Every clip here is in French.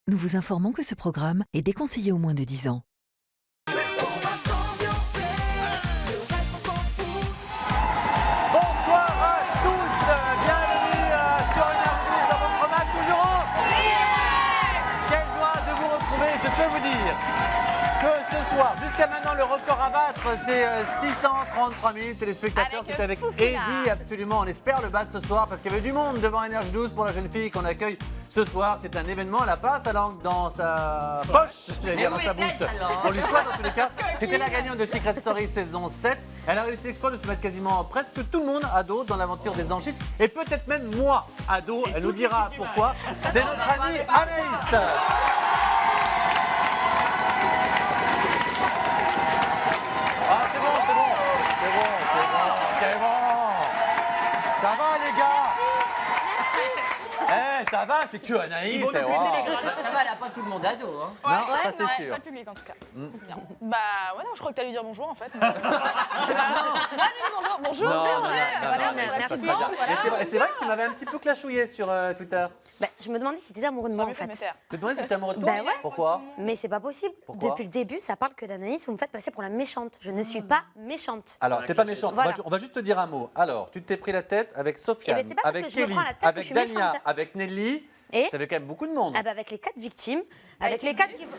Nous vous informons que ce programme est déconseillé aux moins de 10 ans. Bonsoir à tous, bienvenue sur une info dans votre match toujours en Quelle joie de vous retrouver, je peux vous dire que ce soir, jusqu'à maintenant, le record à battre, c'est 633 000 téléspectateurs. C'est avec Eddie, absolument. On espère le battre ce soir parce qu'il y avait du monde devant Énergie 12 pour la jeune fille qu'on accueille ce soir. C'est un événement, elle a pas sa langue dans sa poche, j'allais dire dans sa bouche. On lui souhaite dans tous les cas. C'était la gagnante de Secret Story saison 7. Elle a réussi l'exploit de se mettre quasiment presque tout le monde à dos dans l'aventure des anchistes. Et peut-être même moi à dos. Elle nous dira pourquoi. C'est notre amie Anaïs. Ah, c'est bon. Ça va, les gars? Ça va, c'est que Anaïs. Ça va, elle n'a pas tout le monde à dos. Hein. Non, ça c'est sûr. Pas le public en tout cas. Bien. Bah ouais, non, je crois que t'allais dire bonjour en fait. C'est pas bonjour. Merci. C'est vrai que tu m'avais un petit peu clashouillé sur Twitter. Bah, je me demandais si t'étais amoureux de moi en fait. Tu te demandais si t'étais amoureux de toi? Bah ouais. Pourquoi? Mais c'est pas possible. Pourquoi? Depuis le début, ça parle que d'Anaïs, vous me faites passer pour la méchante. Je ne suis pas méchante. Alors, t'es pas méchante. Voilà. On va juste te dire un mot. Alors, tu t'es pris la tête avec Sofiane, Eh ben, c'est pas parce avec que je me Kelly, prends la tête que je avec suis Dania, méchante. avec Nelly. Et Ça fait quand même beaucoup de monde. ah bah avec les 4 victimes, avec les 4 qui... Bah,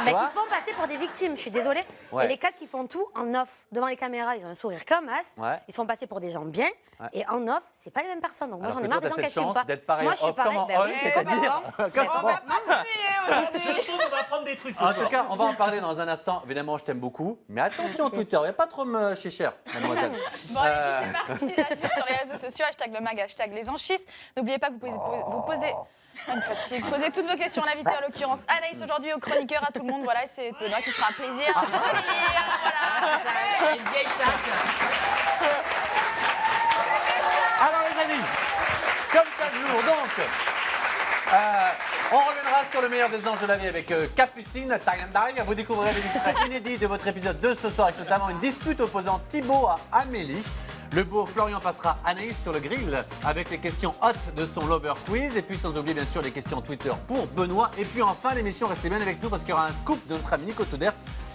qui se font passer pour des victimes, je suis désolée. Ouais. Et les 4 qui font tout en off, devant les caméras, ils ont un sourire comme as. Ouais. Ils se font passer pour des gens bien. Ouais. Et en off, c'est pas les mêmes personnes. Donc moi Alors j'en ai que marre toi, des gens t'as qui cette assument chance pas. d'être pareil Moi je suis off comme pareil. en Bah on, oui, c'est-à-dire... On va pas s'ennuyer aujourd'hui. Je trouve qu'on va apprendre des trucs ce En soir. tout cas, on va en parler dans un instant. Évidemment, je t'aime beaucoup. Mais attention, Merci. Twitter, il n'y a pas trop me chier cher, mademoiselle. Bon allez, c'est parti là, sur les réseaux sociaux, hashtag le mag, hashtag les anchistes. N'oubliez pas que vous posez... Une fatigue. Posez toutes vos questions à l'invité, en l'occurrence Anaïs aujourd'hui, au chroniqueur, à tout le monde. Voilà, c'est Benoît qui sera un plaisir. Voilà. Une vieille chatte. Alors les amis, comme chaque jour, donc, on reviendra sur le meilleur des anges de la vie avec Capucine, Tie and Die. Vous découvrirez des extraits inédits de votre épisode de ce soir avec notamment une dispute opposant Thibaut à Amélie. Le beau Florian passera Anaïs sur le grill avec les questions hot de son Lover Quiz. Et puis sans oublier bien sûr les questions Twitter pour Benoît. Et puis enfin l'émission, restez bien avec nous parce qu'il y aura un scoop de notre ami Nico Toder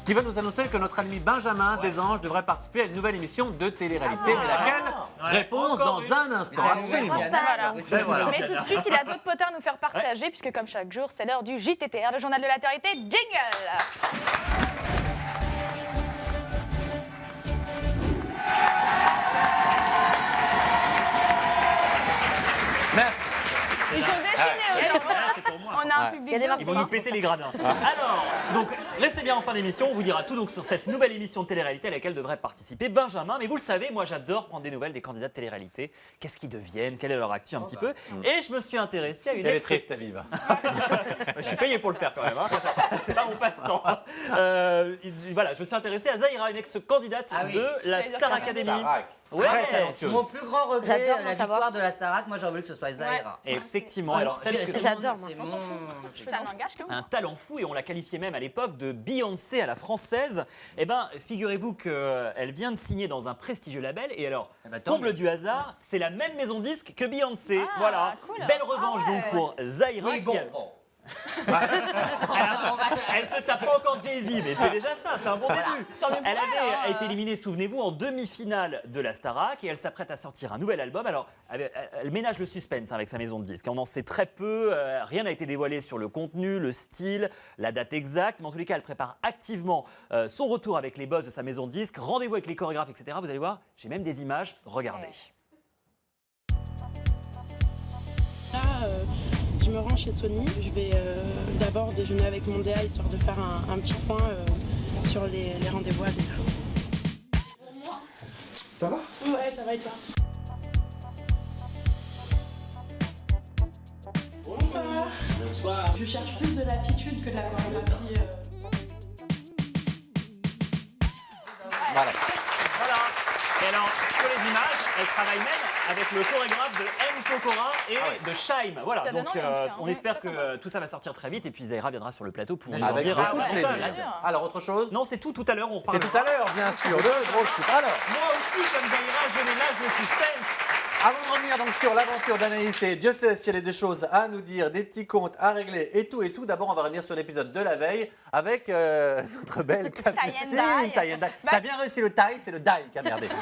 qui va nous annoncer que notre ami Benjamin des Anges devrait participer à une nouvelle émission de télé-réalité. Mais laquelle? Réponse dans un instant. Absolument. Voilà. Mais tout de suite, il a d'autres potards à nous faire partager, puisque comme chaque jour, c'est l'heure du JTTR, le journal de la Télé. Jingle. Merci. Ils sont déchaînés aujourd'hui. C'est pour moi. On a un public. Il y a des Ils vont nous péter les gradins. Alors, donc, restez bien en fin d'émission. On vous dira tout donc, sur cette nouvelle émission de télé-réalité à laquelle devrait participer Benjamin. Mais vous le savez, moi, j'adore prendre des nouvelles des candidats de télé-réalité. Qu'est-ce qu'ils deviennent? Quelle est leur actu un petit peu? Et je me suis intéressé à une Elle est triste, ta vie, va. Je suis payé pour le faire quand même. Hein. C'est pas mon passe-temps. Voilà, je me suis intéressé à Zahira, une ex-candidate de la Star Academy. Ouais. Très talentueuse. Mon plus grand regret, J'adore la savoir. victoire de la Starac, moi j'aurais voulu que ce soit Zahira. Et effectivement, alors celle que J'adore, c'est moi. Ça n'engage que moi. un talent fou et on l'a qualifiée même à l'époque de Beyoncé à la française. Eh ben, figurez-vous qu'elle vient de signer dans un prestigieux label et alors, comble du hasard, c'est la même maison de disque que Beyoncé. Ah, Voilà, cool. belle revanche Ah ouais. donc pour Zahira. Elle se tape pas encore Jay-Z, mais c'est déjà ça, c'est un bon début. Elle avait été éliminée, souvenez-vous, en demi-finale de la Starac et elle s'apprête à sortir un nouvel album. Alors, elle ménage le suspense avec sa maison de disques. On en sait très peu, rien n'a été dévoilé sur le contenu, le style, la date exacte. Mais en tous les cas, elle prépare activement son retour avec les boss de sa maison de disques. Rendez-vous avec les chorégraphes, etc. Vous allez voir, j'ai même des images. Regardez. Là, je me rends chez Sony. Je vais d'abord déjeuner avec mon DA histoire de faire un petit point sur les rendez-vous à venir. Ça va? Ouais, ça va et toi? Bonsoir. Bonsoir. Je cherche plus de l'attitude que de la chorégraphie. Voilà. Voilà. Et alors, sur les images, elle travaille même avec le chorégraphe de M. Pokora et de Shaim. Voilà, Ça donne donc envie, en tout cas. on Ouais, espère très que tout ça va sortir très vite et puis Zahira viendra sur le plateau pour nous en Avec dire beaucoup de davantage. plaisir. Alors, autre chose? Non, c'est tout à l'heure, on C'est reparle. tout à l'heure, bien sûr. De gros chutes. Alors, Moi aussi, comme Zahira, je ménage le suspense. Avant de revenir donc sur l'aventure d'Anaïs et Dieu sait si elle a des choses à nous dire, des petits comptes à régler et tout, d'abord on va revenir sur l'épisode de la veille avec notre belle Capucine. T'as bien réussi le taille, c'est le die qui a merdé. Non,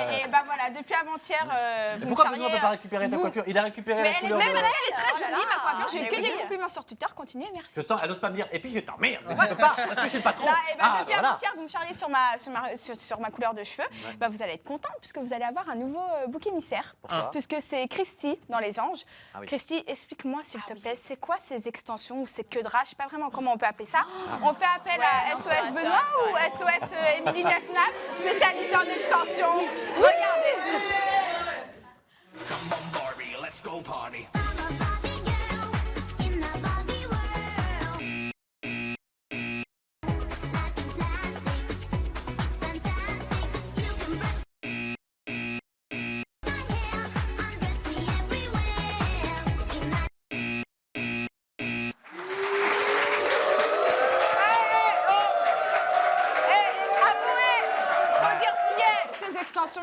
mais bah voilà, depuis avant-hier, vous Pourquoi me Benoît ne peut pas récupérer ta coiffure? Il a récupéré Mais la elle est, couleur même de... elle est très jolie, ma coiffure. J'ai eu mais que oui. des compliments sur Twitter. Continuez, merci. Je sens, elle n'ose pas me dire, et puis je t'emmerde, mais tu peux pas, parce que je suis le patron. Là, et bah, depuis voilà. avant-hier, vous me charriez sur ma couleur de cheveux. Bah, vous allez être contente puisque vous allez avoir un nouveau bouc émissaire. Pourquoi Puisque c'est Christy dans Les Anges. Ah oui. Christy, explique-moi s'il te plaît, c'est quoi ces extensions ou ces queues de rage? Je sais pas vraiment comment on peut appeler ça. On fait appel à SOS Benoît ou SOS Émilie Nefnaf, spécialisée en extensions. Regardez. Come on, Barbie, let's go party.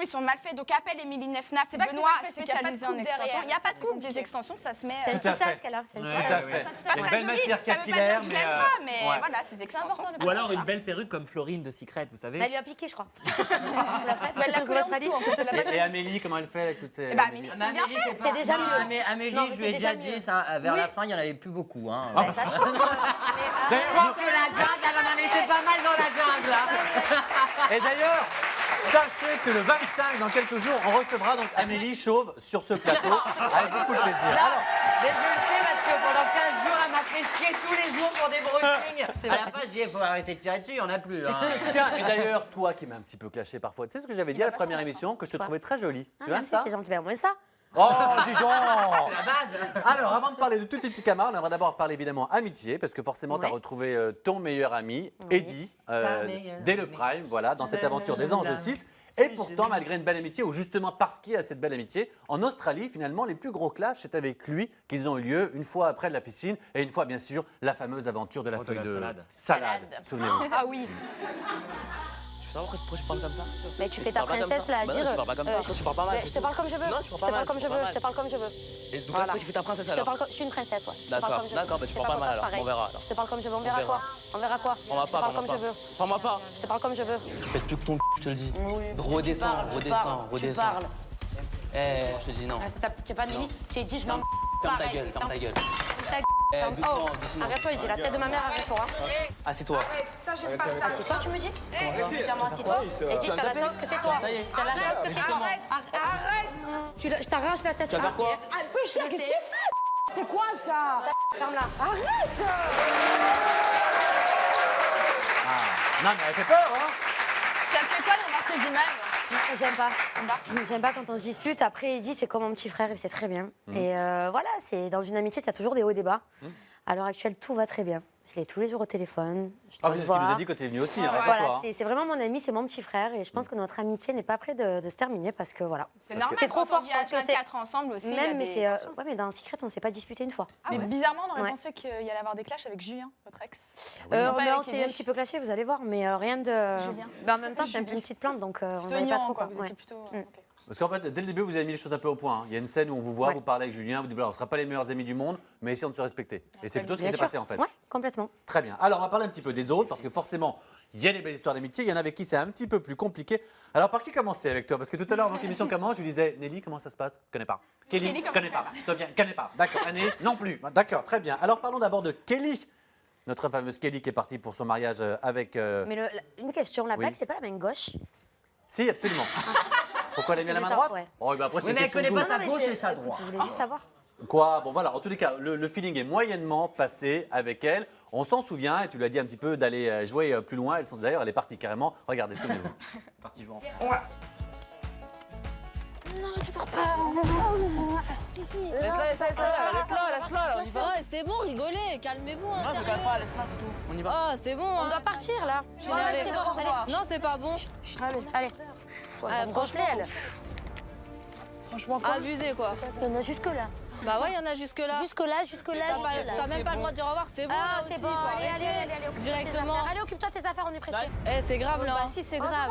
Ils sont mal faits, donc appelle Émilie Nefnaf. C'est pas Benoît, spécialisé en extensions. Il n'y a pas de coupe des extensions, ça se met. C'est un Tout à tissage fait. qu'elle a. C'est un Tout tissage. à fait. C'est pas Une très belle joli. matière Ça veut pas dire capillaire, que je mais l'aime pas, mais ouais. voilà, ces extensions. c'est Ou pas alors ça. une belle perruque comme Florine de Secret, vous savez. Elle lui a piqué, je crois. Je la prête. Elle l'a collée en dessous, en fait. Elle l'a pas Et Amélie, comment elle fait avec toutes ces... Eh ben, Amélie, Mais bien Amélie, fait. C'est déjà Non, mieux. mais Amélie, Non, mais je c'est lui ai déjà déjà mieux. dit, ça, vers Oui. la fin, il n'y en avait plus beaucoup. Hein. Ça se trouve que- Je pense que la jungle, elle en a laissé pas mal dans la jungle. Hein. Et d'ailleurs, sachez que le 25, dans quelques jours, on recevra donc Amélie Chauve sur ce plateau avec beaucoup de plaisir. Alors, Mais je le sais parce que pendant 15 jours, elle m'a fait chier tous les jours pour des brushings. À la fin, je dis, il faut arrêter de tirer dessus, il n'y en a plus. Hein. tiens, et d'ailleurs, toi qui m'as un petit peu clashé parfois, tu sais ce que j'avais dit à la première émission, que je te Quoi trouvais très jolie. Ah, Tu vois merci, ça? c'est gentil. Ben, au moins ça. Oh, dis donc! La base. Alors, avant de parler de tous tes petits camarades, on aimerait d'abord parler évidemment amitié, parce que forcément, tu as Ouais. retrouvé ton meilleur ami, Oui. Eddie, Ta meilleure dès le amie. prime, voilà, dans cette aventure des Anges 6. Et pourtant, malgré une belle amitié, ou justement parce qu'il y a cette belle amitié, en Australie, finalement, les plus gros clashs, c'est avec lui qu'ils ont eu lieu une fois après de la piscine et une fois, bien sûr, la fameuse aventure de la Oh, de feuille la de salade. salade. Souvenez-vous. Ah oui. Tu veux savoir pourquoi je parle comme ça? Mais tu fais ta parles pas comme princesse ça. là à Bah non, dire. tu parles pas comme ça. Tu parles pas mal. Je te parle comme je veux. Non, tu Je te parles pas parle mal. comme je veux. Je te parle comme je veux. Et donc là, c'est Voilà. toi qui fais ta princesse Je te alors? parle comme. Je suis une princesse, ouais. Je te parle D'accord, comme je veux. d'accord, bah tu Je te parles pas parle mal alors. pareil. On verra alors. Je te parle comme je veux. On verra verra. quoi? On verra quoi? Prends-moi Je te pas, parle prends-moi comme je pas. veux. Prends-moi pas. Je te parle comme je veux. Tu pètes plus que ton je te le dis. Redescends, redescends, Tu redescends. parles. Eh, je te dis non. Ah, tu n'es pas Nelly. Tu as dit je m'en. Ferme ta gueule, ferme ta gueule. Eh, Ferme- doucement, Oh, doucement. arrête-toi, il dit la tête de ma mère, arrête-toi. Assieds-toi. Assieds-toi, tu me dis? Tiens-moi, assieds-toi. Et dis, tu as la chance que c'est toi. Tu as la chance que c'est toi. Arrête. Je t'arrache la tête. Tu vas faire quoi? C'est quoi ça? Ferme-la. Non, mais elle fait peur, hein? Ça te fait quoi de voir ces images? J'aime pas. J'aime pas quand on se dispute. Après, Eddie, c'est comme mon petit frère, il sait très bien. Et voilà, c'est dans une amitié, il y a toujours des hauts et des bas. À l'heure actuelle, tout va très bien. Je l'ai tous les jours au téléphone. Je Ah dois oui, le c'est ce qu'il nous a voir. dit quand tu es venu aussi, hein, rassure-toi, Voilà, hein. c'est vraiment mon ami, c'est mon petit frère. Et je pense que notre amitié n'est pas près de se terminer parce que voilà. C'est normal. c'est trop quand fort, on vit je pense que c'est- 24 ensemble aussi. il y a Même, mais des c'est. tensions. Ouais, mais dans Secret, on s'est pas disputé une fois. Mais bizarrement, on aurait Ouais. pensé qu'il y allait avoir des clashs avec Julien, votre ex. Mais Pas on avec s'est Eddie. un petit peu clashé, vous allez voir, mais rien de. Julien. Mais en même temps, c'est un peu une petite plante, donc on Plutôt n'avait pas ignorant, trop quoi. quoi. Vous Ouais. étiez plutôt. Mm. ok. Parce qu'en fait, dès le début, vous avez mis les choses un peu au point, hein. Il y a une scène où on vous voit, Ouais. vous parlez avec Julien, vous dites voilà, on ne sera pas les meilleurs amis du monde, mais essayons de se respecter. Et c'est plutôt ce qui Bien s'est sûr. passé en fait. Ouais, complètement. Très bien. Alors, on va parler un petit peu des autres, parce que forcément, il y a des belles histoires d'amitié, il y en a avec qui c'est un petit peu plus compliqué. Alors, par qui commencer avec toi? Parce que tout à l'heure, avant que l'émission commence, je lui disais Nelly, comment ça se passe? Connais pas. Kelly, Kelly, comment connais pas. Sophia, connais pas. D'accord. Anaïs, non plus. D'accord, très bien. Alors, parlons d'abord de Kelly, notre fameuse Kelly qui est partie pour son mariage avec. Mais une question, la Oui. blague, c'est pas la main gauche? Si, absolument. Pourquoi elle a mis la main Je voulais droite? savoir, ouais. Oh, bah après, c'est Oui, mais elle question de connaît goût. pas sa mais gauche c'est- et sa écoute, droite. Je voulais juste savoir. Quoi? Bon voilà, en tous les cas, le feeling est moyennement passé avec elle. On s'en souvient, et tu lui as dit un petit peu d'aller jouer plus loin. D'ailleurs, elle est partie carrément. Regardez, souvenez-vous. Parti jouer. Laisse-la, laisse-la, on y va. Ouais, c'est bon, rigolez, calmez-vous, hein, Non, je sérieux. regarde pas, laisse-la, c'est tout. On y va. Ah, c'est bon. On doit partir là. Je suis énervée. c'est bon, au revoir. Non, c'est pas bon. Allez. Gonflez elle. Abusé, quoi. Il y en a jusque là. Bah ouais, il y en a jusque-là. Jusque-là. T'as même pas le droit de dire au revoir, c'est bon. Ah, là c'est aussi, bon, faut allez, arrêter. occupe-toi de tes Directement. affaires. Allez, occupe-toi de tes affaires, on est pressé. Eh, c'est grave là. Bah si, c'est grave.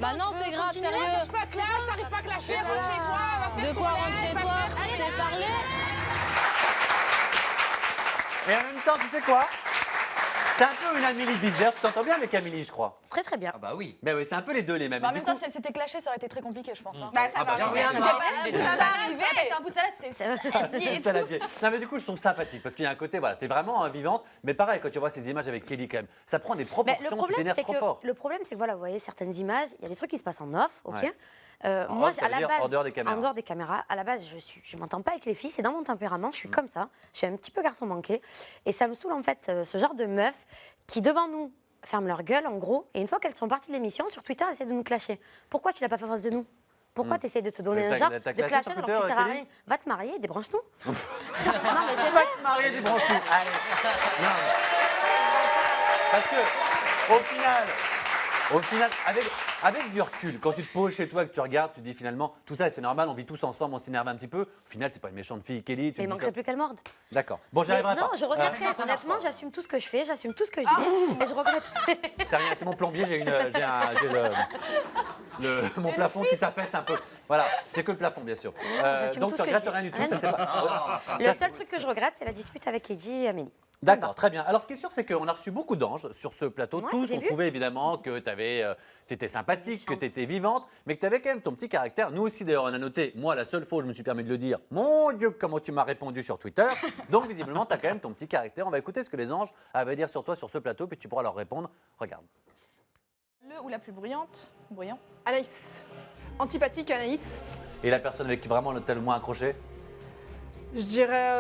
Bah non, c'est grave, sérieux. pas à clash, t'arrives pas à clasher, rentre chez toi, va faire De quoi rentre chez toi? Je t'ai parlé. Et en même temps, tu sais quoi? C'est un peu une Amélie Bizzer. Tu t'entends bien avec Amélie, je crois. Très très bien. Ah bah oui. Mais oui, c'est un peu les deux les mêmes. Bah, en Du même temps, coup- si elle s'était clashée, ça aurait été très compliqué, je pense. hein. Bah, ça va bah, arriver. rien, ça non. va Mais arriver. Ça va arriver avec un bout de salade, c'est saladier et Ça l'a tout. dit. Non, mais du coup, je trouve ça sympathique parce qu'il y a un côté, voilà, t'es vraiment vivante. Mais pareil, quand tu vois ces images avec Kelly, quand même, ça prend des Mais proportions le qui problème, t'énervent c'est trop que fort. voilà, vous voyez certaines images, il y a des trucs qui se passent en off, ok. Ouais. En Moi, off, ça à veut la dire base, en dehors des caméras. en dehors des caméras, à la base, je m'entends pas avec les filles, c'est dans mon tempérament, je suis comme ça, je suis un petit peu garçon manqué, et ça me saoule en fait ce genre de meufs qui devant nous ferment leur gueule en gros, et une fois qu'elles sont parties de l'émission, sur Twitter, essaient de nous clasher. Pourquoi tu l'as pas fait face de nous? Pourquoi tu essaies de te donner Mais un t'as- genre t'as de clashé clasher sur alors que Twitter, tu sers à Kelly rien? Va te marier, débranche-nous. Non mais c'est vrai. Marié des branches tout. Allez. Non, mais- Parce que, au final, avec du recul, quand tu te poses chez toi, que tu regardes, tu te dis finalement, tout ça c'est normal, on vit tous ensemble, on s'énerve un petit peu. Au final, c'est pas une méchante fille, Kelly. Tu Mais il te dis manquerait ça. plus qu'elle morde. D'accord. Bon, Mais j'arriverai non, pas. je regretterais. Honnêtement, j'assume tout ce que je fais, j'assume tout ce que je dis, et je regretterais. C'est rien, c'est mon plombier, j'ai mon plafond qui s'affaisse un peu. Voilà, c'est que le plafond, bien sûr. j'assume Donc tout tu ce que regrettes je dis. rien du tout, Rien ça du c'est pas. Le seul truc que je regrette, c'est la dispute avec Eddie et Amélie. D'accord, très bien. Alors, ce qui est sûr, c'est qu'on a reçu beaucoup d'anges sur ce plateau. Ouais, Tous j'ai ont vu. trouvé évidemment que tu étais sympathique, que tu étais vivante, mais que tu avais quand même ton petit caractère. Nous aussi, d'ailleurs, on a noté, moi, la seule fois où je me suis permis de le dire, mon Dieu, comment tu m'as répondu sur Twitter. Donc, visiblement, tu as quand même ton petit caractère. On va écouter ce que les anges avaient à dire sur toi sur ce plateau, puis tu pourras leur répondre. Regarde. Le ou la plus bruyante? Bruyant. Anaïs. Antipathique, Anaïs. Et la personne avec qui vraiment t'as le moins accroché? Je dirais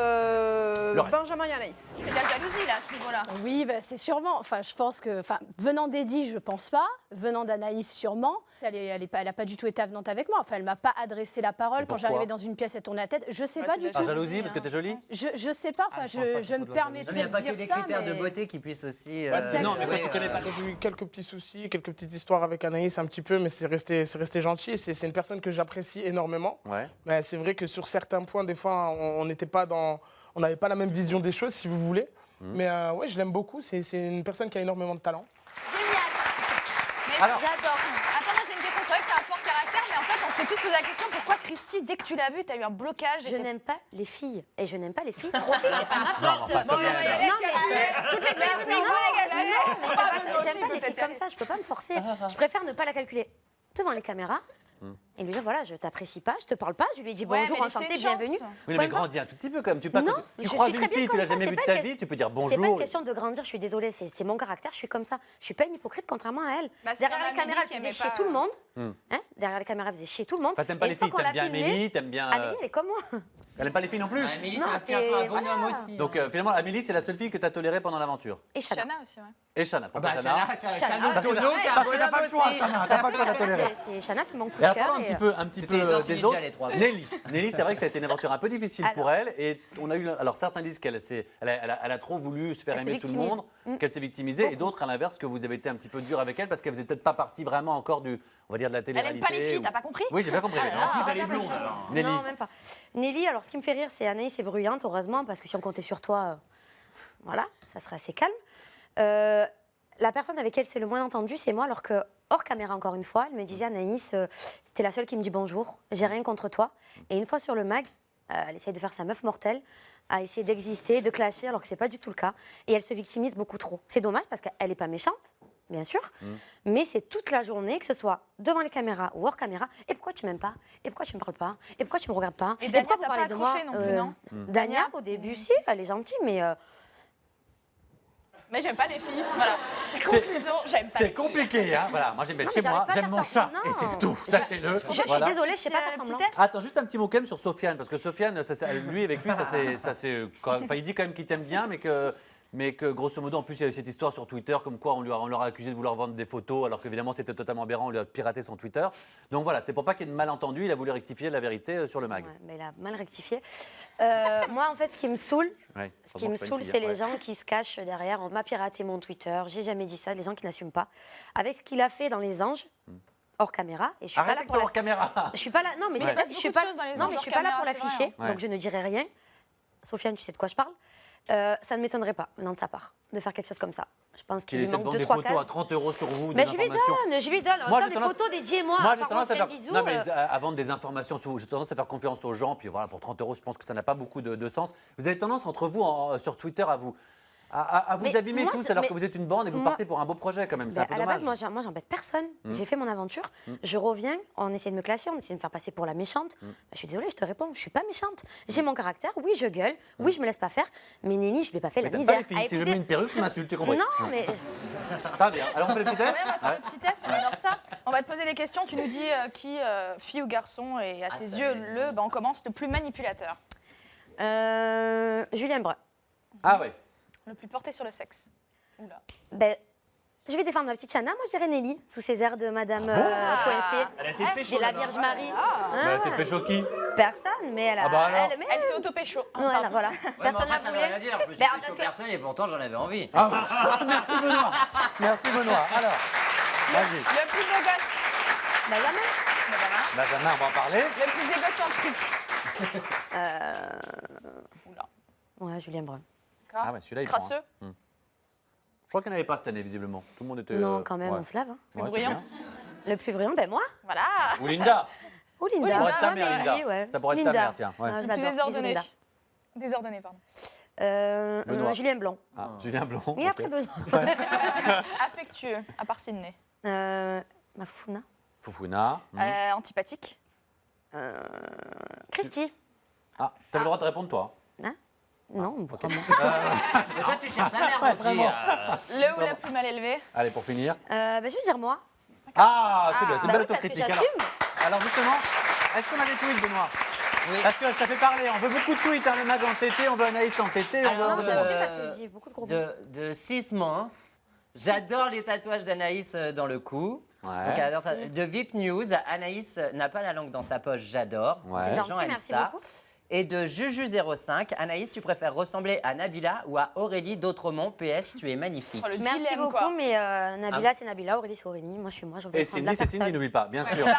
Le reste. Benjamin et Anaïs. C'est de la jalousie là, à ce niveau-là. Oui, bah, c'est sûrement. Enfin, je pense que, venant d'Eddie, je pense pas. Venant d'Anaïs, sûrement. Elle a pas du tout été avenante avec moi. Enfin, elle m'a pas adressé la parole Et quand pourquoi j'arrivais dans une pièce, elle tournait la tête. Je sais pas c'est du la Par tout. jalousie, parce que t'es jolie? Je sais pas. Enfin, je pense pas que je ce me soit de la permettrais Il n'y a de pas que dire des ça, critères de mais- beauté qui puissent aussi. Non, mais jouer, quand tu connais pas. J'ai eu quelques petits soucis, quelques petites histoires avec Anaïs un petit peu, mais c'est resté gentil. C'est une personne que j'apprécie énormément. Ouais. Mais c'est vrai que sur certains points, des fois, on n'était pas dans, on n'avait pas la même vision des choses, si vous voulez. Mais ouais, je l'aime beaucoup. C'est une personne qui a énormément de talent. Génial. Mais Alors- j'adore. Attends, moi j'ai une question. C'est vrai que t'as un fort caractère, mais en fait, on s'est tous posé la question pourquoi Christy, dès que tu l'as vue, t'as eu un blocage. Je n'aime pas les filles. Et je n'aime pas les filles trop filles. Non, enfin, Bon, ça vient- on va y aller. Non, mais- Toutes les filles, c'est Non, bon, les gars. mais c'est Pas pas nous ça. aussi, J'aime pas des peut-être. filles comme ça, je peux pas me forcer. Je préfère ne pas la calculer devant les caméras et lui dire voilà, je t'apprécie pas, je te parle pas, je lui dis Ouais, bonjour, mais laissez enchanté, une chance. bienvenue. Oui, mais Point grandis un tout petit peu quand même. Tu, pas, Non, tu je croises suis une très bien fille, tu l'as comme ça, jamais c'est vue pas de ta une vie, tu peux dire C'est pas bonjour. une question de grandir, je suis désolée, c'est mon caractère, je suis comme ça. Je suis pas une hypocrite contrairement à elle. Bah, c'est Derrière comme la caméra, Amélie qui elle faisait aimait chier pas- tout le monde. Hein, derrière la caméra, elle faisait chier tout le monde. Enfin, t'aimes pas Et les une fois filles, qu'on t'aimes l'a bien filmée, Amélie, t'aimes bien. Amélie, elle est comme moi. Elle aime pas les filles non plus. Amélie, Non, c'est aussi un peu un c'est- bonhomme voilà. aussi. Donc finalement, Amélie, c'est la seule fille que tu as tolérée pendant l'aventure. Et Chana. Chana aussi, ouais. Et Chana. Ah Pourquoi bah, Chana Chana, Parce que t'as Chana, pas le choix, Chana. T'as pas le choix de la tolérer. Chana, c'est mon coup Et de alors, cœur. parlons un petit peu C'était des déjà autres. les trois. Nelly. Nelly, c'est vrai que ça a été une aventure un peu difficile pour elle. Et on a eu. Alors, certains disent qu'elle a trop voulu se faire Elle se aimer tout le victimise. monde, qu'elle s'est victimisée. Et d'autres, à l'inverse, que vous avez été un petit peu dur avec elle parce qu'elle faisait peut-être pas partie vraiment encore du, on va dire, de la Elle télé-réalité. aime pas les filles, ou- t'as pas compris? Oui, j'ai bien compris. En plus, elle est blonde. alors. Nelly. Non, même pas. Nelly, alors ce qui me fait rire, c'est Anaïs est bruyante, heureusement, parce que si on comptait sur toi, voilà, ça serait assez calme. La personne avec qui elle s'est le moins entendue, c'est moi, alors que, hors caméra encore une fois, elle me disait Anaïs, t'es la seule qui me dit bonjour, j'ai rien contre toi. Et une fois sur le mag, elle essaye de faire sa meuf mortelle, à essayer d'exister, de clasher, alors que c'est pas du tout le cas. Et elle se victimise beaucoup trop. C'est dommage parce qu'elle n'est pas méchante, bien sûr, mais c'est toute la journée, que ce soit devant les caméras ou hors caméra. Et pourquoi tu m'aimes pas? Et pourquoi tu me parles pas? Et pourquoi tu me regardes pas? Et Dania, pourquoi vous t'as pas parlez de moi accroché non plus, non Dania, au début, si, elle est gentille, mais Mais j'aime pas les filles. Voilà. Conclusion, j'aime pas les C'est filles. compliqué, hein. Voilà, moi j'aime bien Non, chez mais moi, j'arrive pas à j'aime faire mon ça. chat et Non. c'est tout. Sachez-le. je Voilà. suis désolée, je sais pas faire Petit semblant. test. Attends, juste un petit mot quand même sur Sofiane, parce que Sofiane, lui, avec lui, enfin, il dit quand même qu'il t'aime bien, mais que grosso modo, en plus, il y a eu cette histoire sur Twitter, comme quoi on leur a accusé de vouloir vendre des photos, alors qu'évidemment, c'était totalement aberrant, on lui a piraté son Twitter. Donc voilà, c'était pour pas qu'il y ait de malentendu, il a voulu rectifier la vérité sur le mag. Ouais, mais il a mal rectifié. Moi, en fait, ce qui me saule, Ouais, ce qui me heureusement que c'est pas saoule, une fille, c'est les ouais. gens qui se cachent derrière. On m'a piraté mon Twitter, j'ai jamais dit ça, les gens qui n'assument pas. Avec ce qu'il a fait dans Les Anges, hors caméra, et je suis Arrête pas là avec pour ton hors caméra. Je suis pas là. Non, mais Mais c'est il se pas- passe je suis beaucoup pas. de choses dans Les Non, Anges mais je suis hors pas là pour caméra, c'est l'afficher, vrai, hein. donc je ne dirai rien. Sofiane, tu sais de quoi je parle. Ça ne m'étonnerait pas, maintenant de sa part, de faire quelque chose comme ça. Je pense Qu'il qu'il lui essaie de manque vendre des 2-3 photos à cases. 30 € sur vous, Mais des je lui informations. donne. En Moi, même temps, j'ai des tendance- photos dédiées, moi. Moi, j'ai par tendance contre, à un faire... bisou. Non, mais à vendre des informations. J'ai tendance à faire confiance aux gens. Puis voilà, pour 30 €, je pense que ça n'a pas beaucoup de sens. Vous avez tendance, entre vous, sur Twitter, à vous Mais abîmer moi, tous alors mais- que vous êtes une bande et que vous moi- partez pour un beau projet quand même. C'est un peu À la dommage. base, moi, j'embête personne. J'ai fait mon aventure. Je reviens, on essaie de me clasher, on essaie de me faire passer pour la méchante. Bah, je suis désolée, je te réponds, je suis pas méchante. J'ai mon caractère, oui, je gueule, oui, je me laisse pas faire. Mais Nelly, je lui ai pas fait Mais la t'aimes misère. pas les filles. Ah, Si je écoutez- mets une perruque, tu m'insultes, j'ai compris. Non, mais Très bien. Alors on fait le petit test. Ouais, on va faire un petit test, on adore ça. On va te poser des questions, tu nous dis qui, fille ou garçon, et à tes yeux, on commence, le plus manipulateur, Julien Brun. Ah ouais. le plus porté sur le sexe. Oula. Ben, je vais défendre ma petite Chana. Moi, je dirais Nelly, sous ses airs de Madame coincée. Elle a essayé de pécho, Et la là-bas. Vierge Marie. Bah, c'est pécho qui? Personne, mais elle a. Ah bah alors. mais Elle s'est auto-pécho. non, elle a, voilà. Ouais, mais Personne enfin, n'a ça veut voulu. rien dire. En plus, Ben, j'ai parce que- personne et pourtant j'en avais envie. Ah, merci Benoît. Merci Benoît. Alors, vas-y. Le plus beau gosse, Benjamin. Benjamin, on va en parler. le plus égocentrique. Oula. Ouais, Julien Brun. Ah ouais, celui-là il prend. Crasseux. Je crois qu'il n'y en avait pas cette année visiblement. Tout le monde était. Non, quand même, ouais. on se lave. Hein. Ouais, c'est brillant. bien. Le plus brillant, ben moi. Voilà. Ou Linda. Ou Linda. Ça pourrait être ta Ouais, mère, mais Linda. oui, ouais. Ça pourrait être ta Linda. mère, tiens. Ouais. Ah, je Le plus l'adore. Bisous, désordonné. Linda. Désordonné, pardon. Benoît. Julien Blanc. Ah, Julien Blanc. Et ok. après Benoît. Affectueux, à part Sydney. Ma foufouna. Foufouna. Antipathique. Christy. Ah, t'avais le droit de répondre toi. Hein Non, pourquoi moi Mais toi, tu cherches la merde aussi. Le ou la plus mal élevée. Allez, pour finir. ben, je vais dire moi. Ah, c'est bien, c'est une Bah belle oui, parce que autocritique. j'assume. Alors justement, est-ce qu'on a des tweets, Benoît? Oui. Parce que ça fait parler, on veut beaucoup de tweets, hein, le mag en TT, on veut Anaïs en TT, on Alors, veut... Non, j'assume parce que j'ai beaucoup de gros mots. De 6 months. J'adore les tatouages d'Anaïs dans le cou. Ouais. Donc, elle adore ça. De VIP News, Anaïs n'a pas la langue dans sa poche, j'adore. Ouais. Les C'est gens gentil, aiment merci ça. beaucoup. Et de Juju05, Anaïs, tu préfères ressembler à Nabila ou à Aurélie d'Autremont? PS, tu es magnifique. Oh, le Merci dilemme, beaucoup, quoi. mais Nabila, c'est Nabila, Aurélie, c'est Aurélie. Moi, je suis moi, je veux Et ressembler Cindy, à c'est Cindy, personne. n'oublie pas, bien sûr. Bah,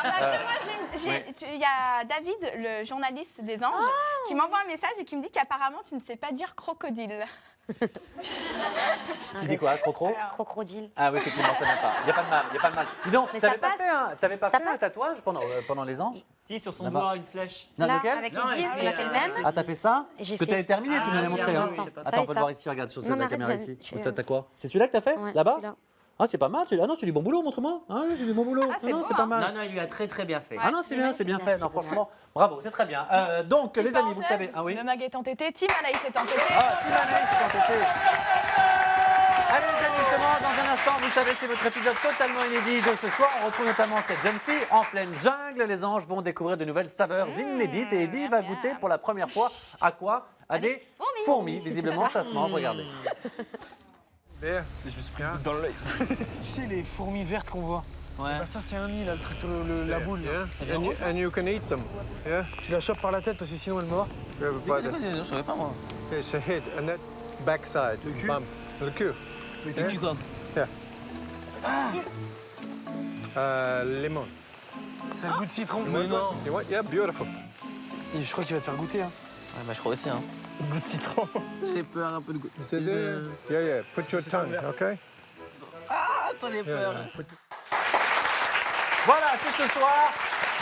il y a David, le journaliste des Anges, qui m'envoie un message et qui me dit qu'apparemment tu ne sais pas dire crocodile. Tu dis quoi, Crocro? Crocodile. Ah oui, effectivement, ça n'a pas. Il n'y a pas de mal, il n'y a pas de mal. Dis donc, Mais t'avais ça pas passe. fait un, t'avais pas Ça fait un passe. tatouage pendant les anges? Si, sur son Là-bas. doigt, une flèche. Non, Là, lequel? avec Non, Lydie, et on puis, a fait le même. Ah, t'as fait ça? Et j'ai Que fait t'avais ça. terminé, tu me l'avais Ah, montré. bien, Hein. oui, j'ai pas ça. Attends, on peut Ça. le voir ici, regarde sur Non, la mais caméra arrête, ici. je- T'as quoi? C'est celui-là que t'as fait? Ouais, Là-bas? celui-là. Ah, c'est pas mal. Ah non, tu dis bon boulot, montre-moi. Ah, j'ai du bon boulot. Ah, c'est non, beau, c'est pas hein. mal. Non, non, il lui a très très bien fait. Ah non, c'est bien, c'est bien fait. Merci, Non, Benoît. franchement, bravo, c'est très bien. Donc, les amis, vous le savez. Ah oui. Le mag est entêté, Team Anaïs est entêté. Ah, Team Anaïs, c'est entêté. Allez les amis, justement, dans un instant, vous savez, c'est votre épisode totalement inédit de ce soir. On retrouve notamment cette jeune fille en pleine jungle. Les anges vont découvrir de nouvelles saveurs inédites et Eddie va goûter pour la première fois à quoi? À des fourmis. Visiblement, ça se mange, regardez. C'est juste pris un dans l'œil. Tu sais, les fourmis vertes qu'on voit? Ouais. Bah ça, c'est un nid, là, le truc, la boule. Là. Ça vient où, ça? And you can eat them. Yeah. Tu la chopes par la tête parce que sinon elle mord. Je savais pas moi. It's a head and that backside. Le cul. Bam. Le cul. Le cul quoi? Lemon. C'est un goût de citron. Mais non. You want? Yeah, beautiful. Et je crois qu'il va te faire goûter. Hein. Ouais, bah je crois aussi hein. Le goût de citron. J'ai peur un peu de goût. Yeah, yeah. Put your tongue, okay? Ah, attends, j'ai peur. Voilà, c'est ce soir.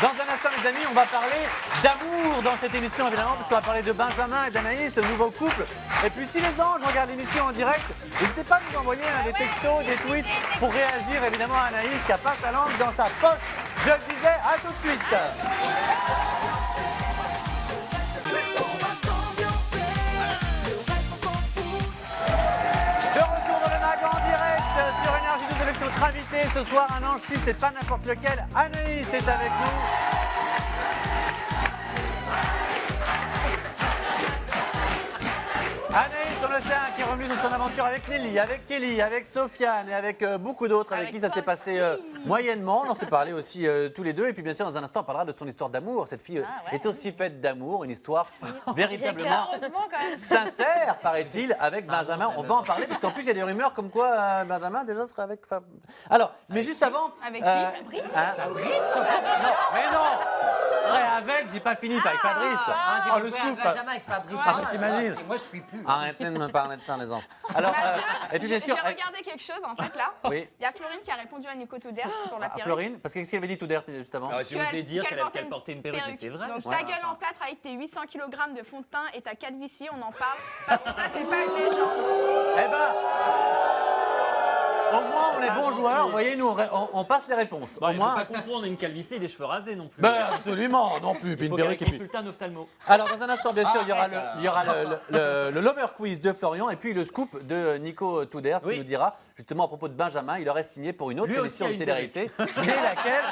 Dans un instant, les amis, on va parler d'amour dans cette émission, évidemment, puisqu'on va parler de Benjamin et d'Anaïs, le nouveau couple. Et puis, si les anges regardent l'émission en direct, n'hésitez pas à nous envoyer des textos, des tweets pour réagir, évidemment, à Anaïs qui a pas sa langue dans sa poche. Je le disais, à tout de suite. De retour dans le mag en direct sur Énergie 2 avec notre invité ce soir, un ange suisse, c'est pas n'importe lequel. Anaïs est avec nous. Anaïs, on le sait, hein, qui est revenue de son aventure avec Nelly, avec Kelly, avec Sofiane et avec beaucoup d'autres avec qui ça s'est passé moyennement. On en s'est parlé aussi tous les deux. Et puis bien sûr, dans un instant, on parlera de son histoire d'amour. Cette fille est aussi faite d'amour, une histoire véritablement Heureusement, quand même. sincère, paraît-il, avec Benjamin. On va en parler, parce qu'en plus, il y a des rumeurs comme quoi Benjamin déjà serait avec Fab. Alors, mais juste avant... Avec qui, Fabrice Fabrice Non, mais non serait avec, j'ai pas fini, pas avec Fabrice. J'ai Oh, compris le avec scoop. Benjamin avec Fabrice. Ah, t'imagines. Moi, je suis plus. Arrêtez de me parler de ça, les enfants. Alors, et puis bien J'ai sûr. regardé quelque chose en fait là. Oui. Il y a Florine qui a répondu à Nico Toudert pour la Ah, perruque. Florine, parce qu'est-ce qu'elle avait dit tout d'air juste avant? Alors, j'ai osé dire Qu'elle qu'elle portait une perruque, mais c'est vrai. Donc ta gueule en plâtre avec tes 800 kg de fond de teint et ta calvitie, on en parle. Parce que ça, c'est pas une légende. Eh ben, au moins on est bons joueurs. Vous voyez, nous on passe les réponses. Bon, Au il ne faut moins. pas confondre une calvitie et des cheveux rasés non plus. Ben absolument, non plus. Puis il une faut perruque et puis. consulter un ophtalmo. Alors dans un instant, bien sûr, il y aura le lover quiz de Florian et puis le scoop de Nico Toudert qui nous dira justement à propos de Benjamin, il aurait signé pour une autre Lui aussi émission a de une télé-réalité. Mais laquelle?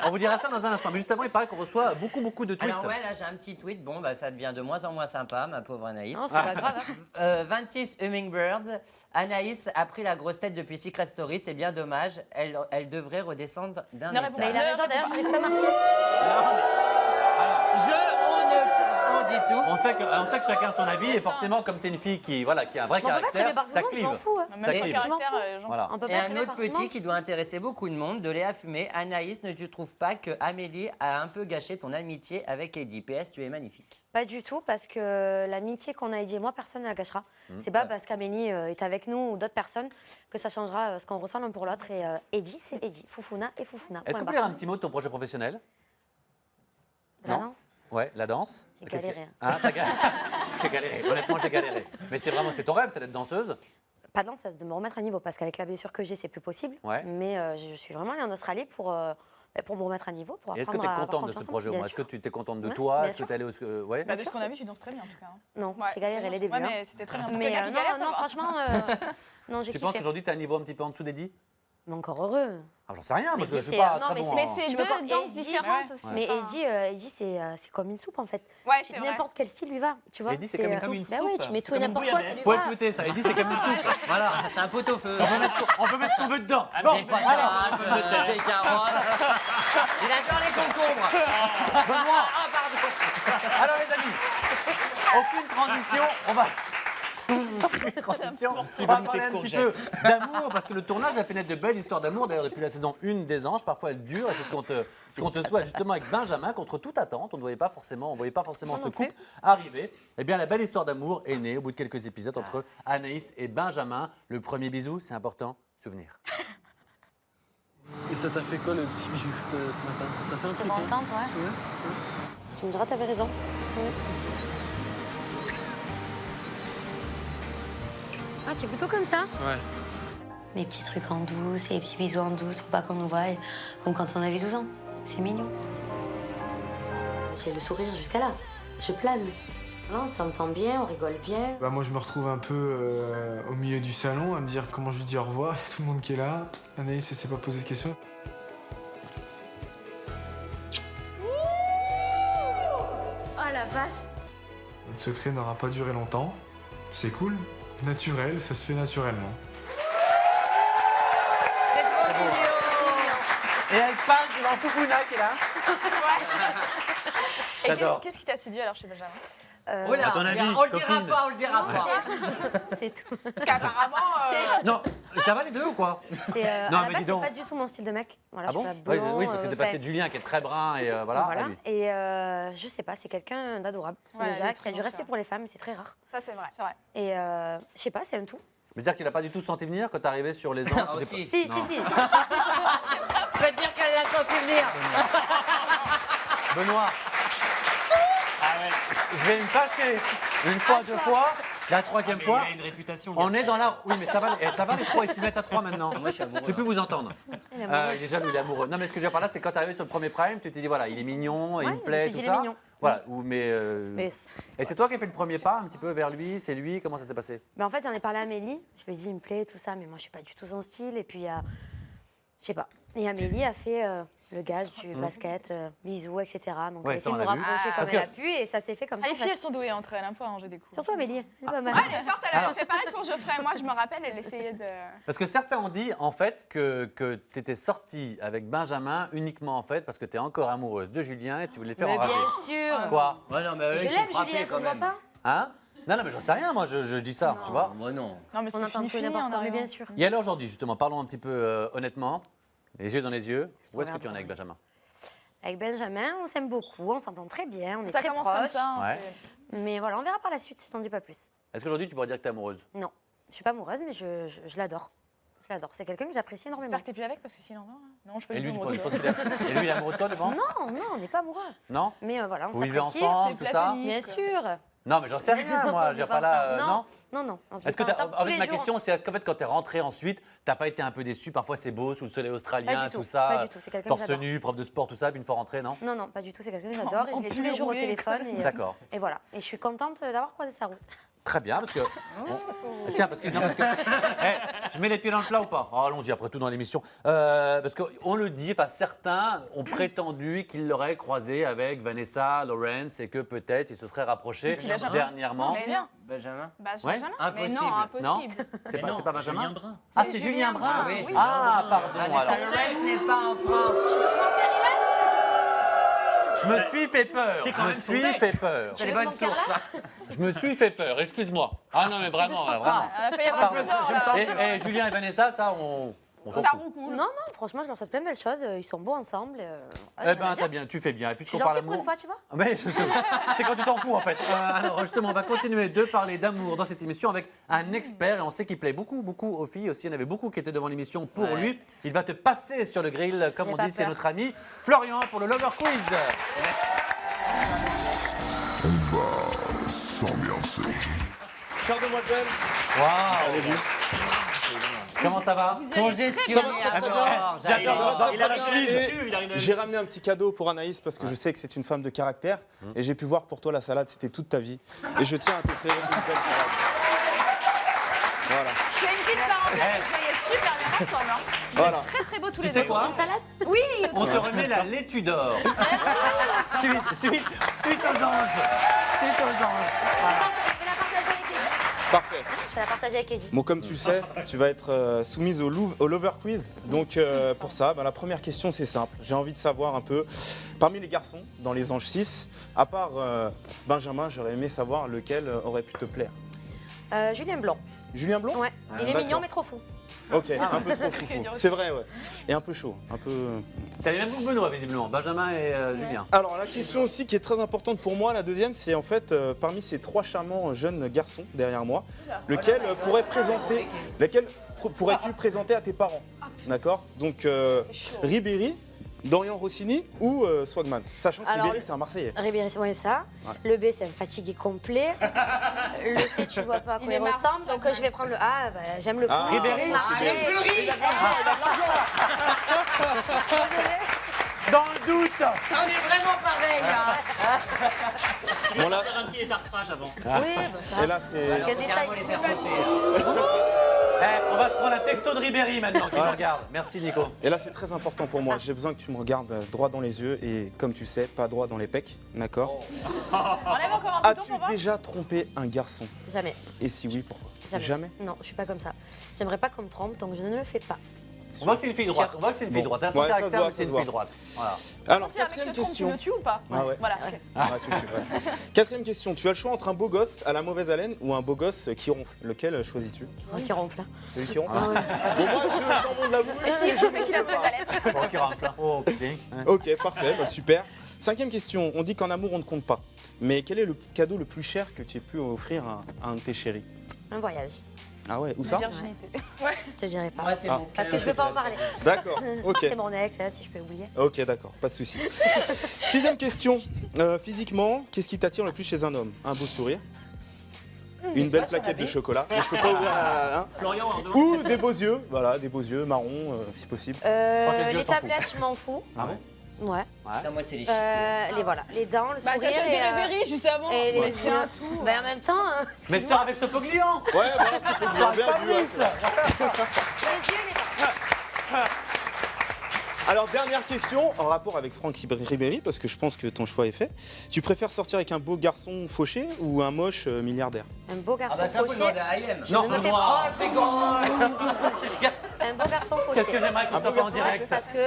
On vous dira ça dans un instant. Mais juste avant, il paraît qu'on reçoit beaucoup de tweets. Alors ouais, là j'ai un petit tweet. Bon, bah ça devient de moins en moins sympa, ma pauvre Anaïs. Non, c'est pas grave. Hein. 26 Hummingbirds. Anaïs a pris la grosse tête depuis Secret Story. C'est bien dommage. Elle devrait redescendre d'un Ne étage. réponds Mais il a raison, d'ailleurs, j'arrive pas à marcher. On dit tout. On sait que chacun a son avis et forcément, comme t'es une fille qui a un vrai Bon, on peut pas caractère, traîner par tout ça le monde, je clive. m'en fous. hein. Même Ça son clive. caractère, j'en Voilà. On peut Et pas un traîner autre par tout le petit monde. qui doit intéresser beaucoup de monde, de Léa Fumé. Anaïs, ne tu trouves pas que Amélie a un peu gâché ton amitié avec Eddie? PS, tu es magnifique. Pas du tout, parce que l'amitié qu'on a Eddie et moi, personne ne la gâchera. C'est pas parce qu'Amélie est avec nous ou d'autres personnes que ça changera ce qu'on ressent l'un pour l'autre. Et Eddie, c'est Eddie. Foufouna et Foufouna. Est-ce Point qu'on peut barre. dire un petit mot de ton projet professionnel? De la Non. danse. Ouais, la danse. J'ai Qu'est-ce galéré. que- Hein, t'as galéré. J'ai galéré, honnêtement j'ai galéré. Mais c'est ton rêve, c'est d'être danseuse? Pas danseuse, de me remettre à niveau, parce qu'avec la blessure que j'ai, c'est plus possible. Ouais. Mais je suis vraiment allée en Australie pour me remettre à niveau, pour Et est-ce que apprendre tu es à contente prendre de ce confiance en projet au moi. moins? Bien Est-ce que sûr. tu t'es contente de Ouais, toi? bien Est-ce que sûr. tu es allée au... Ouais. Bah, de ce qu'on a vu, tu danses très bien en tout cas. Non, Ouais, j'ai galéré c'est les bon. débuts. Ouais, hein. mais c'était très bien. Pour Mais quelqu'un qui galère, ça non, va. franchement, non, j'ai Tu penses kiffé. qu'aujourd'hui tu as un niveau un petit peu en dessous d'Eddie? Mais encore heureux. Ah, j'en sais rien, moi Mais je c'est- suis pas non, très mais bon. c'est- Mais en- c'est Je peux pas- deux danses Eddie, différentes ouais. aussi. Mais enfin. Eddie, c'est comme une soupe en fait. Ouais, c'est vrai. N'importe quel style lui va, tu vois. Eddie, c'est comme une Bah ouais, soupe. tu mets C'est tout et comme une n'importe quoi, ça bouillabaisse. lui Faut le va. tweeter ça, Eddie c'est comme une soupe. Voilà. C'est un pot-au-feu. On peut mettre ce qu'on veut dedans. Bon, Des patates, des carottes. Il adore les concombres. Benoît. Ah, pardon. Alors les amis, aucune transition, on va... Aucune transition, on va parler un petit peu d'amour, parce que le tournage a fait naître de belles histoires d'amour, d'ailleurs depuis la saison 1 des Anges, parfois elle dure, et c'est ce qu'on te souhaite justement avec Benjamin, contre toute attente, on ne voyait pas forcément ce couple arriver. Eh bien la belle histoire d'amour est née au bout de quelques épisodes entre Anaïs et Benjamin. Le premier bisou, c'est important, souvenir. Et ça t'a fait quoi le petit bisou ce matin? Ça fait un J'étais truc, hein? contente, ouais. Tu me diras, t'avais raison. Oui. Ah, tu es plutôt comme ça? Ouais. Les petits trucs en douce, les petits bisous en douce, pour pas qu'on nous voie, comme quand on avait 12 ans. C'est mignon. J'ai le sourire jusqu'à là. Je plane. Là, on s'entend bien, on rigole bien. Bah moi je me retrouve un peu au milieu du salon à me dire comment je lui dis au revoir, il y a tout le monde qui est là. Anaïs elle s'est pas posé de questions. Oh la vache. Notre secret n'aura pas duré longtemps. C'est cool, naturel, ça se fait naturellement. Et elle parle de l'enfoufouna qui est là. Et J'adore. qu'est-ce qui t'a séduit alors chez Benjamin? Oh là, À ton avis, on le dira copine. pas, on le dira pas. C'est tout. Parce qu'apparemment. Non, ça va les deux ou quoi? Non, À la mais base, dis c'est donc. pas du tout mon style de mec. Voilà, Ah je bon? suis pas blond, Oui, parce que t'es passé de Julien qui est très brun et voilà. à lui. Et je sais pas, c'est quelqu'un d'adorable. Ouais, Déjà, c'est qui a du bon, respect ça. pour les femmes, c'est très rare. Ça, c'est vrai, c'est vrai. Et je sais pas, c'est un tout. Mais c'est-à-dire qu'il n'a pas du tout senti venir quand t'es arrivé sur les Anges? Ah, tu aussi. t'es Si, Non. si, si. Je peux te dire qu'elle l'a senti venir. Benoît, je vais me fâcher une fois, deux fois, la troisième fois. Il a une réputation. On est dans la... Oui, mais ça va les trois, ils s'y mettent à trois maintenant. Moi, je suis amoureux. Je peux vous entendre. Il est amoureux. Il est jaloux, il est amoureux. Non, mais ce que je veux dire par là, c'est quand t'es arrivé sur le premier prime, tu t'es dit, voilà, il est mignon, il Ouais, me je plaît, me suis tout dit, il est ça. mignon. Voilà, Mais Et c'est toi qui as fait le premier pas un petit peu vers lui, c'est lui, comment ça s'est passé? Mais en fait, j'en ai parlé à Amélie. Je lui ai dit, il me plaît, tout ça, mais moi, je suis pas du tout son style. Et puis, je sais pas. Et Amélie a fait le gage du basket, bisous, etc. Donc, Ouais, elle a ça, essayé de on nous l'a vu. rapprocher Parce comme elle que- a pu. Et ça s'est fait comme Ah, ça. les en filles, fait. elles sont douées entre elles, un peu, hein, j'ai des coups. Surtout Amélie, elle est pas mal. Ouais, elle est forte, elle a fait pareil pour Geoffrey. Moi, je me rappelle, elle essayait de. Parce que certains ont dit, en fait, que tu étais sortie avec Benjamin uniquement, en fait, parce que tu es encore amoureuse de Julien et tu voulais le faire Mais enrager. bien sûr. Quoi? Ouais, non, mais eux, Je ils sont l'aime, frappés Julien, ça quand se voit même. pas. Hein? Non, mais j'en sais rien, moi, je dis ça, tu vois. Moi, non. Non, mais On c'était entend fini, tout et fini, n'importe en quoi, mais arrivant. bien sûr. Et alors aujourd'hui, justement, parlons un petit peu honnêtement, les yeux dans les yeux. Où est-ce que regarde tu en es avec pas. Benjamin? Avec Benjamin, on s'aime beaucoup, on s'entend très bien, on est Ça très commence proches. comme ça. hein, Ouais. c'est- Mais voilà, on verra par la suite, je t'en dis pas plus. Est-ce qu'aujourd'hui, tu pourrais dire que t'es amoureuse? Non, je suis pas amoureuse, mais je l'adore. Je l'adore. C'est quelqu'un que j'apprécie énormément. J'espère que t'es plus avec parce que sinon, non, je peux Et lui, lui tu penses qu'il est... Et lui, il est amoureux de toi, tu penses? Non, non, on n'est pas amoureux. Non? Mais voilà, on Vous vivez s'apprécie. ensemble, c'est tout ça? platonique. Bien sûr. Non, mais j'en sais rien, moi. On Je vit veux pas là. ensemble. Non? Non. On se Est-ce que vit pas ensemble en tous fait, les ma jours. question, c'est est-ce qu'en fait, quand t'es rentré ensuite, t'as pas été un peu déçu? Parfois, c'est beau, sous le soleil australien, Pas du tout, tout ça. pas du tout, c'est quelqu'un que Torse j'adore. nu, prof de sport, tout ça, puis une fois rentré, non? Non, pas du tout. C'est quelqu'un que j'adore et En je l'ai tous plus les jours au roulé, téléphone. D'accord. Et voilà. Et je suis contente d'avoir croisé sa route. Très bien, parce que. Tiens, parce que. Non, parce que je mets les pieds dans le plat ou pas? Oh, allons-y, après tout dans l'émission. Parce qu'on le dit, enfin, certains ont prétendu qu'ils l'auraient croisé avec Vanessa Lawrence et que peut-être ils se seraient rapprochés Qui, Benjamin? dernièrement. Mais non. Benjamin. Ouais. Benjamin. Impossible. Mais non, Non? impossible. C'est Mais non, pas Benjamin? Julien Brun. Ah, C'est c'est Julien Julien Brun. Brun, oui, Ah, pardon. Vanessa Alors. Lawrence n'est pas en France. Tu veux que mon père il lâche? Je me suis fait peur. C'est quand Je me même son suis mec. fait peur. T'as les veux que bonnes mon cœur sources. Je me suis fait peur. Excuse-moi. Ah non, mais vraiment, vraiment. Ah, il y a pas de d'or, là. Et Julien et Vanessa, ça, on s'en Ça fout. roucoule. Non, franchement, je leur souhaite plein de belles choses. Ils sont beaux ensemble. Eh ben, très bien, tu fais bien. Et Je puisqu'on suis parle gentille pour d'amour. une fois, tu vois. Mais c'est quand tu t'en fous en fait. Alors justement, on va continuer de parler d'amour dans cette émission avec un expert et on sait qu'il plaît beaucoup aux filles aussi. Il y en avait beaucoup qui étaient devant l'émission pour Ouais. lui. Il va te passer sur le grill, comme J'ai on pas dit, c'est peur. notre ami Florian pour le Lover Quiz. S'ambiancer. Chère demoiselle, Waouh. Comment ça va? Congestionné à mort. J'adore. Il arrive Et il arrive j'ai ramené un petit cadeau pour Anaïs parce que je sais que c'est une femme de caractère et j'ai pu voir pour toi la salade, c'était toute ta vie. Et je tiens à te faire une belle salade. Voilà. Je fais une petite parenthèse, vous voyez super bien ensemble. Hein. Vous Voilà. êtes très très beaux tous les sais deux. quoi Une salade? Oui, On te remet la laitue d'or. Suite aux anges. Suite aux anges. Je vais la partager avec Eddie. Parfait. Je vais la partager avec Eddie. Bon, comme tu le sais, tu vas être soumise au Lover Quiz. Donc, pour ça, la première question, c'est simple. J'ai envie de savoir un peu, parmi les garçons, dans les Anges 6, à part Benjamin, j'aurais aimé savoir lequel aurait pu te plaire. Julien Blanc. Julien Blond? Ouais. Il est D'accord. mignon, mais trop fou. Ok, un peu trop foufou. C'est vrai, ouais. Et un peu chaud, un peu... T'as les mêmes goûts que Benoît, visiblement. Benjamin et Julien. Alors, la question aussi qui est très importante pour moi, la deuxième, c'est en fait, parmi ces trois charmants jeunes garçons derrière moi, lequel pourrais-tu présenter à tes parents? D'accord? Donc, Ribéry, Dorian Rossini ou Swagman? Sachant que Alors, Ribéry, c'est un Marseillais. Ribéry, ouais, ça. Ouais. Le B, c'est un fatigué complet. Le C, tu vois pas à quoi il ressemble. Donc, je vais prendre le A. Bah, j'aime le foot. Ah. Ribéry. Marseille. Dans le doute. On est vraiment pareil. Bon, là, faire un petit étartrage avant. Oui, bah, ça. et là, c'est... Quel détail. On va se prendre un texto de Ribéry maintenant qui nous regarde. Merci Nico. Et là, c'est très important pour moi. J'ai besoin que tu me regardes droit dans les yeux et, comme tu sais, pas droit dans les pecs. D'accord? enlève encore un bouton As-tu pour voir. déjà trompé un garçon? Jamais. Et si oui, pourquoi? Jamais. Non, je suis pas comme ça. J'aimerais pas qu'on me trompe, donc je ne le fais pas. On voit que c'est une fille droite. On voit que c'est une fille droite. T'as son Ouais, ça se caractère, voit, mais c'est ça une se voit. fille droite. Voilà. Alors, Si un mec quatrième te trompe, tu question. le tues ou pas? Ah ouais. Voilà, ok. Ah, tu le tues, ouais. Quatrième question. Tu as le choix entre un beau gosse à la mauvaise haleine ou un beau gosse qui ronfle. Lequel choisis-tu? Oh, qui ronfle. Celui qui ronfle. Ah ouais. Bon, moi, je sens bon de l'avouer. Mais si, je fais qu'il a mauvaise haleine. Bon, qui rentre là. Oh, putain. Ok, parfait, bah, super. Cinquième question. On dit qu'en amour, on ne compte pas. Mais quel est le cadeau le plus cher que tu aies pu offrir à un de tes chéris? Un voyage. Ah ouais, où La ça? virginité. Je te dirai pas. Moi, c'est Ah. mon Parce que je peux pas en parler. D'accord, ok. C'est mon ex, si je peux oublier. Ok, d'accord, pas de souci. Sixième question. Physiquement, qu'est-ce qui t'attire le plus chez un homme? Un beau sourire? Une belle plaquette de chocolat? Mais je peux pas ouvrir la... hein. Florian, on demande. Ou des beaux yeux, voilà, des beaux yeux marrons, si possible. les yeux, Les t'en fous. tablettes, je m'en fous. Ah ouais? Ouais. Non, moi, c'est les chicots. Voilà, les dents, le Bah, sourire. t'as choisi Ribéry juste avant. et les Mais c'est un tout. Bah, en même temps, Mais c'est avec ce Poglian. Ouais, voilà, c'est pour bien vu. Ouais. les yeux, les dents. Alors, dernière question, en rapport avec Franck Ribéry, parce que je pense que ton choix est fait. Tu préfères sortir avec un beau garçon fauché ou un moche milliardaire? Un beau Ah garçon bah ça, faut fauché. demander à IM. Non, ne me fais noir. Un beau garçon fauché. Qu'est-ce que j'aimerais qu'on soit pas en direct? Parce que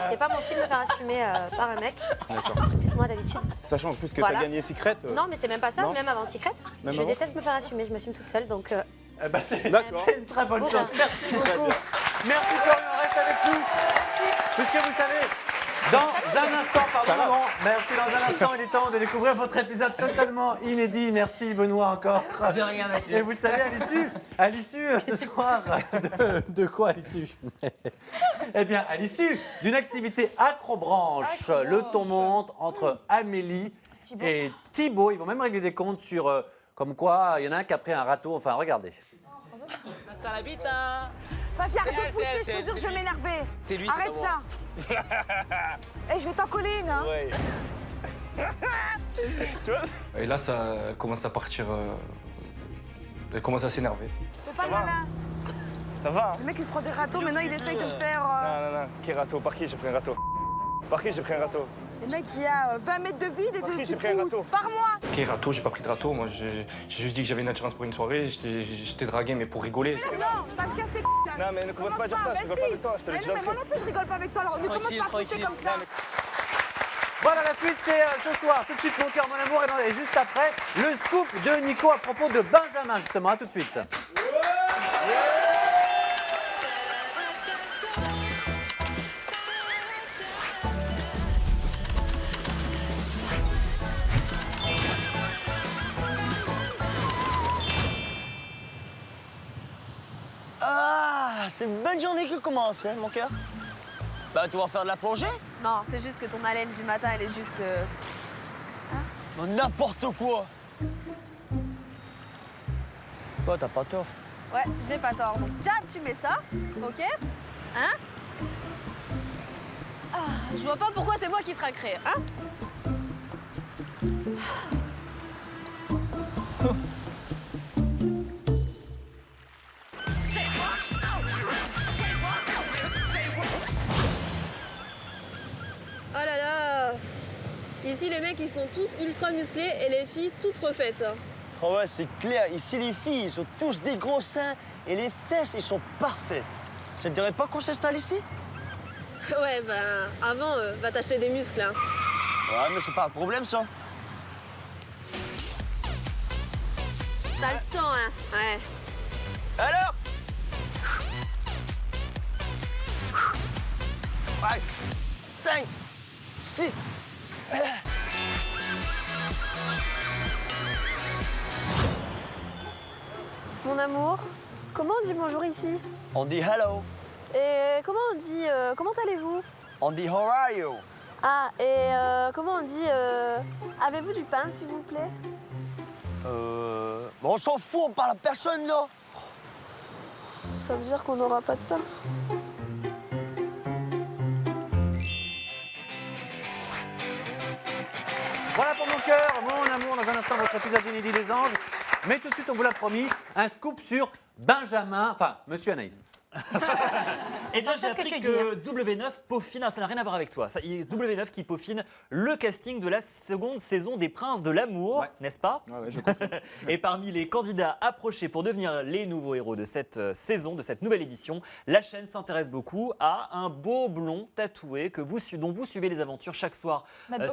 c'est pas mon film de me faire assumer par un mec. D'accord. C'est plus moi d'habitude. Sachant en plus que Voilà. t'as gagné Secret. Non, mais c'est même pas ça, non. même avant Secret. Même Je avant déteste me faire assumer, je m'assume toute seule, donc Eh ben, c'est D'accord. c'est une très bonne Bon, chose. bah. Merci beaucoup. Merci Florian, reste avec nous. Puisque vous savez, Dans un instant, pardon, Laurent. Merci. Dans un instant, il est temps de découvrir votre épisode totalement inédit. Merci, Benoît, encore. De rien, Mathieu. Et vous le savez, à l'issue ce soir, de quoi à l'issue Eh bien, à l'issue d'une activité acrobranche, le ton monte entre Amélie et Thibaut. Ils vont même régler des comptes sur comme quoi il y en a un qui a pris un râteau. Enfin, regardez. Hasta la vista. Vas-y, arrête de pousser, je te jure, je vais m'énerver. C'est lui, arrête c'est ça. Et je vais t'en coller une. Hein. Ouais. Tu vois? Et là, elle commence à partir. Elle commence à s'énerver. Fais pas le malin. Ça va? Le mec, il se prend des râteaux, maintenant il essaye de se faire. Non. Quel râteau? Par qui j'ai pris un râteau? Par qui j'ai pris un râteau? Le mec, il a 20 mètres de vide et qui de j'ai pris un râteau? par mois. Ok, râteau, j'ai pas pris de râteau. Moi, j'ai juste dit que j'avais une attirance pour une soirée. J'étais dragué, mais pour rigoler. Non, ça me casse les Non, mais ne commence pas à dire ça, je rigole pas avec toi, je te l'ai Mais dit non, mais moi d'entrée. non plus, je rigole pas avec toi, alors ne commence pas à pousser comme ça. Voilà, la suite, c'est ce soir. Tout de suite, Mon cœur, mon amour. Et juste après, le scoop de Nico à propos de Benjamin, justement. À tout de suite. Ah, c'est une belle journée qui commence, hein, mon cœur. Bah, tu vas faire de la plongée? Non, c'est juste que ton haleine du matin, elle est juste... Mais n'importe quoi. Quoi, t'as pas tort? Ouais, j'ai pas tort. Donc, déjà, tu mets ça, ok? Hein? Ah, je vois pas pourquoi c'est moi qui traquerai, hein? Oh là là! Ici, les mecs, ils sont tous ultra musclés et les filles toutes refaites. Oh ouais, c'est clair. Ici, les filles, ils ont tous des gros seins et les fesses, ils sont parfaits. Ça te dirait pas qu'on s'installe ici? Ouais, ben, avant, va t'acheter des muscles, hein. Ouais, mais c'est pas un problème, ça. T'as le temps, hein? Ouais. Alors? Ouais. 5, 6. Mon amour, comment on dit bonjour ici? On dit hello. Et comment on dit comment allez-vous? On dit how are you? Ah, et comment on dit avez-vous du pain, s'il vous plaît? Bon, on s'en fout, on parle à personne, là. Ça veut dire qu'on n'aura pas de pain. Voilà pour Mon cœur, mon amour. Dans un instant, votre épisode inédit des anges. Mais tout de suite, on vous l'a promis, un scoop sur Benjamin, enfin, Monsieur Anaïs. Et bien, Attention j'ai à ce que appris tu que dis, W9 peaufine, ça n'a rien à voir avec toi. W9 qui peaufine le casting de la seconde saison des Princes de l'amour, n'est-ce pas? Ouais, je comprends. Et parmi les candidats approchés pour devenir les nouveaux héros de cette saison, de cette nouvelle édition, la chaîne s'intéresse beaucoup à un beau blond tatoué dont vous suivez les aventures chaque soir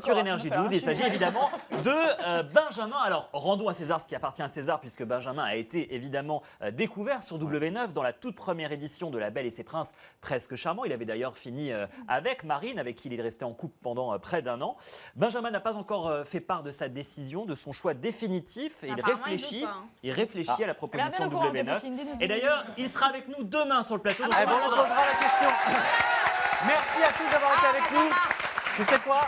sur Énergie 12. Il s'agit évidemment de Benjamin. Alors, rendons à César ce qui appartient à César, puisque Benjamin a été évidemment découvert sur W9 dans la toute première édition de La Belle et ses Princes, presque charmant. Il avait d'ailleurs fini avec Marine, avec qui il est resté en couple pendant près d'1 an. Benjamin n'a pas encore fait part de sa décision, de son choix définitif. Et il réfléchit à la proposition W9. Et d'ailleurs, il sera avec nous demain sur le plateau. On posera la question. Merci à tous d'avoir été avec nous. Tu sais quoi?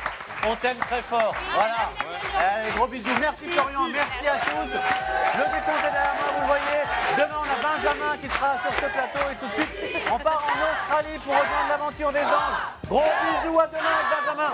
On t'aime très fort. Voilà. Allez, gros bisous. Merci Florian, merci à tous. Le décompte est derrière moi, vous le voyez. Demain, on a Benjamin qui sera sur ce plateau. Et tout de suite, on part en Australie pour rejoindre l'aventure des anges. Gros bisous, à demain avec Benjamin.